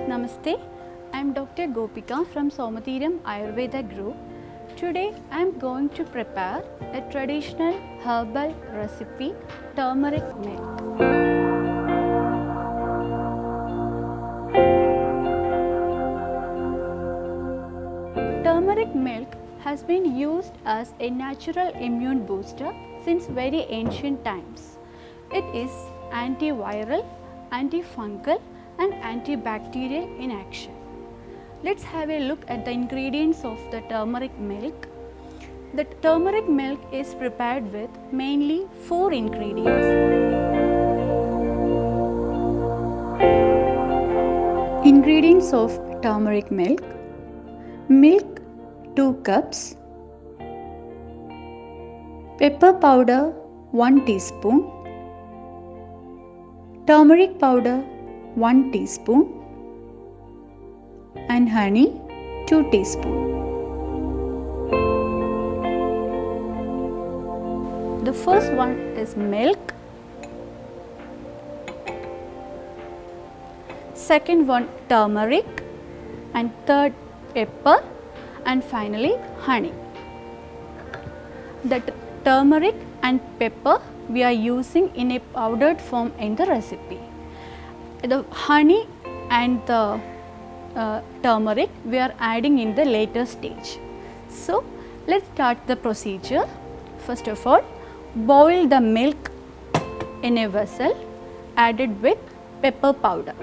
Namaste, I am Dr. Gopika from Somathiram Ayurveda Group. Today I am going to prepare a traditional herbal recipe, turmeric milk. Turmeric milk has been used as a natural immune booster since very ancient times. It is antiviral, antifungal and antibacterial in action. Let's have a look at the ingredients of the turmeric milk. The turmeric milk is prepared with mainly 4 ingredients. Ingredients of turmeric milk: milk 2 cups, pepper powder 1 teaspoon, turmeric powder 1 teaspoon and honey 2 teaspoon. The first one is milk, second one turmeric, and third pepper, and finally honey. The turmeric and pepper we are using in a powdered form in the recipe. The honey and the turmeric we are adding in the later stage. So let's start the procedure. First of all, boil the milk in a vessel added with pepper powder.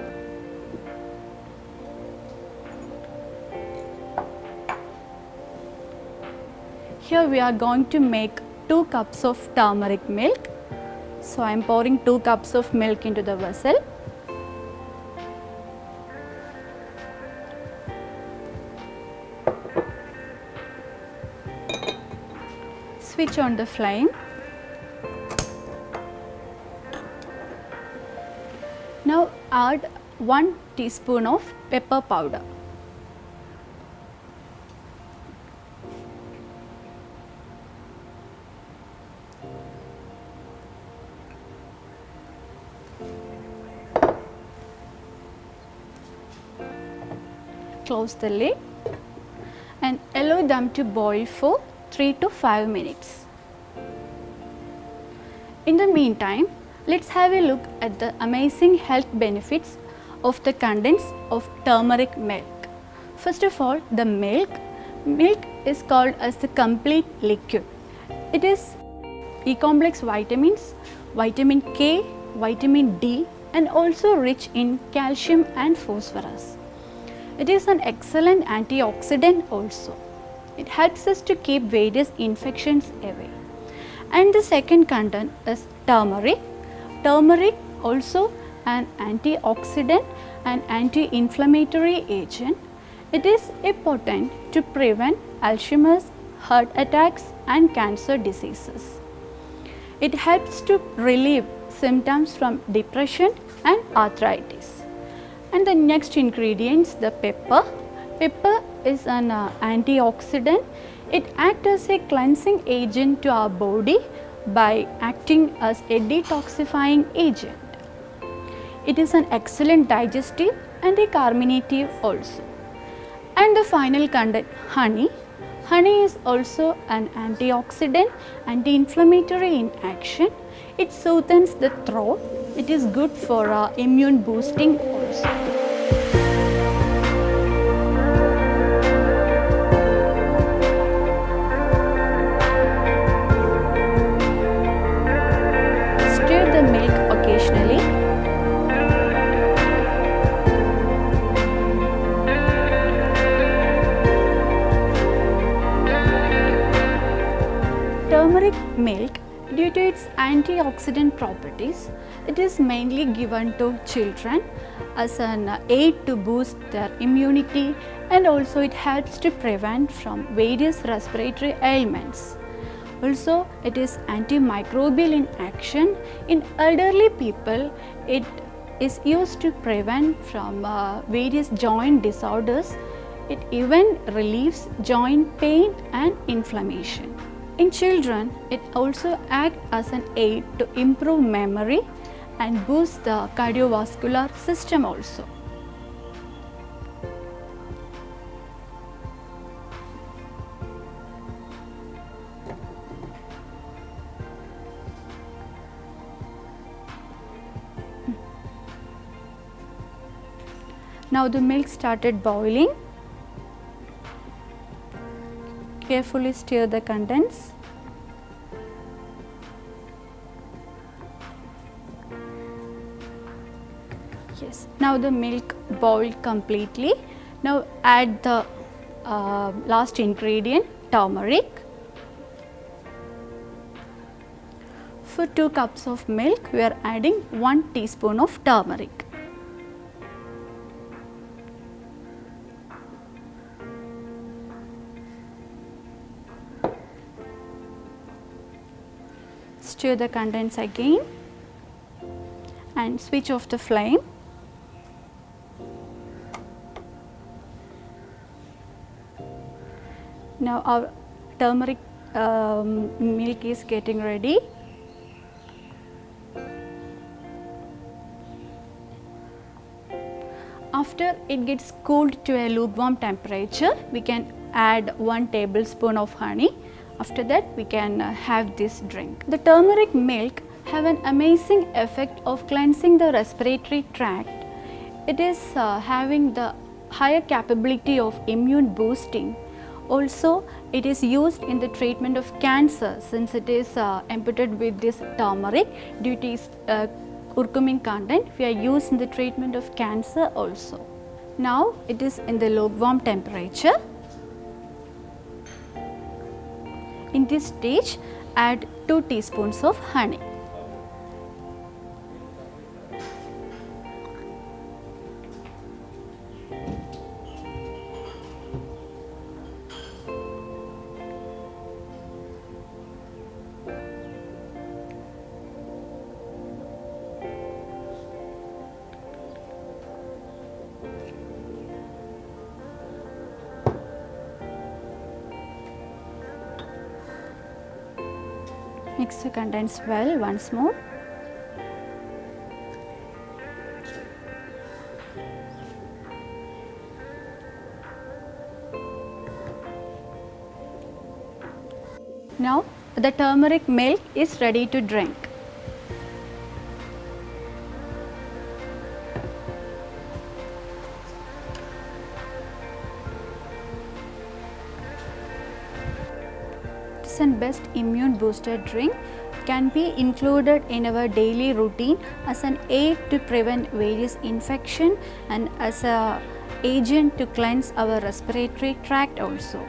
Here we are going to make 2 cups of turmeric milk. So I am pouring 2 cups of milk into the vessel. Switch on the flame. Now add 1 teaspoon of pepper powder. Close the lid and allow them to boil for 3 to 5 minutes. In the meantime, let's have a look at the amazing health benefits of the contents of turmeric milk. First of all, the milk is called as the complete liquid. It is E-complex vitamins, vitamin K, vitamin D and also rich in calcium and phosphorus. It is an excellent antioxidant also. It helps us to keep various infections away. And the second content is turmeric. Turmeric also an antioxidant and anti-inflammatory agent. It is important to prevent Alzheimer's, heart attacks and cancer diseases. It helps to relieve symptoms from depression and arthritis. And the next ingredients, the pepper. Pepper is an antioxidant. It acts as a cleansing agent to our body by acting as a detoxifying agent. It is an excellent digestive and a carminative also. And the final content, honey. Honey is also an antioxidant, anti-inflammatory in action. It soothes the throat. It is good for immune boosting also. Stir the milk occasionally. Turmeric milk, due to its antioxidant properties, it is mainly given to children as an aid to boost their immunity, and also it helps to prevent from various respiratory ailments. Also, it is antimicrobial in action. In elderly people, it is used to prevent from various joint disorders. It even relieves joint pain and inflammation. In children, it also acts as an aid to improve memory and boost the cardiovascular system also. Now the milk started boiling. Carefully stir the contents. Yes, now the milk boiled completely. Now add the last ingredient, turmeric. For 2 cups of milk, we are adding 1 teaspoon of turmeric. Stir the contents again and switch off the flame. Now our turmeric milk is getting ready. After it gets cooled to a lukewarm temperature, we can add 1 tablespoon of honey. After that, we can have this drink. The turmeric milk have an amazing effect of cleansing the respiratory tract. It is having the higher capability of immune boosting. Also, it is used in the treatment of cancer since it is embittered with this turmeric due to its curcumin content. We are used in the treatment of cancer also. Now it is in the lukewarm temperature. In this stage, add 2 teaspoons of honey. Mix the contents well once more. Now the turmeric milk is ready to drink. And best immune booster drink can be included in our daily routine as an aid to prevent various infection and as a agent to cleanse our respiratory tract also.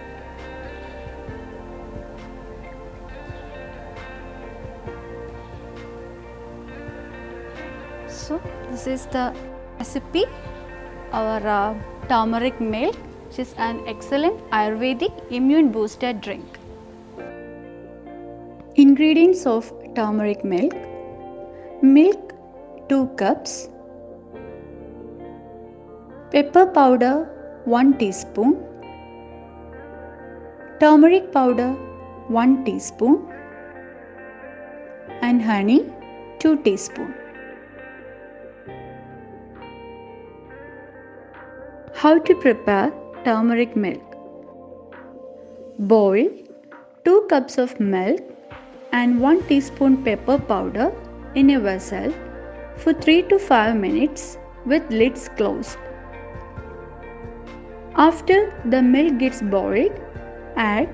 So this is the recipe, our turmeric milk, which is an excellent Ayurvedic immune booster drink. Ingredients of turmeric milk: milk 2 cups, pepper powder 1 teaspoon, turmeric powder 1 teaspoon and honey 2 teaspoon. How to prepare turmeric milk? Boil 2 cups of milk and 1 teaspoon pepper powder in a vessel for 3 to 5 minutes with lids closed. After the milk gets boiled, add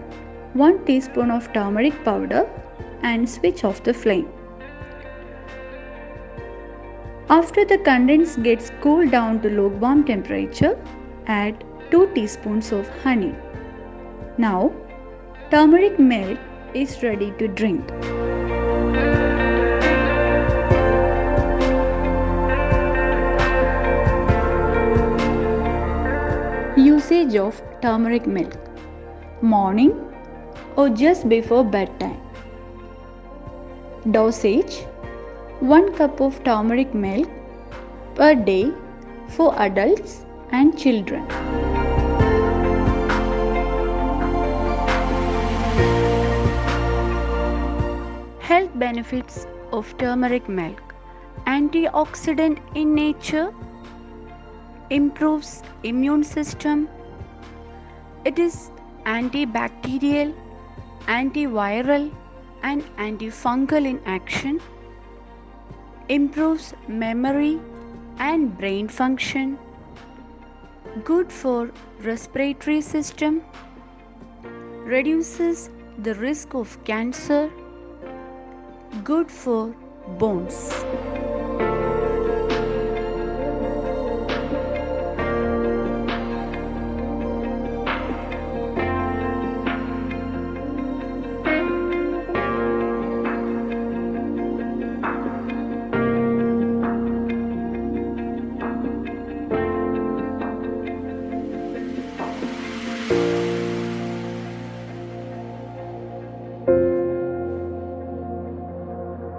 1 teaspoon of turmeric powder and switch off the flame. After the contents gets cooled down to lukewarm temperature, add 2 teaspoons of honey. Now, turmeric milk is ready to drink. Usage of turmeric milk: morning or just before bedtime. Dosage: 1 cup of turmeric milk per day for adults and children. Health benefits of turmeric milk: antioxidant in nature, improves immune system, it is antibacterial, antiviral and antifungal in action, improves memory and brain function, good for respiratory system, reduces the risk of cancer, good for bones.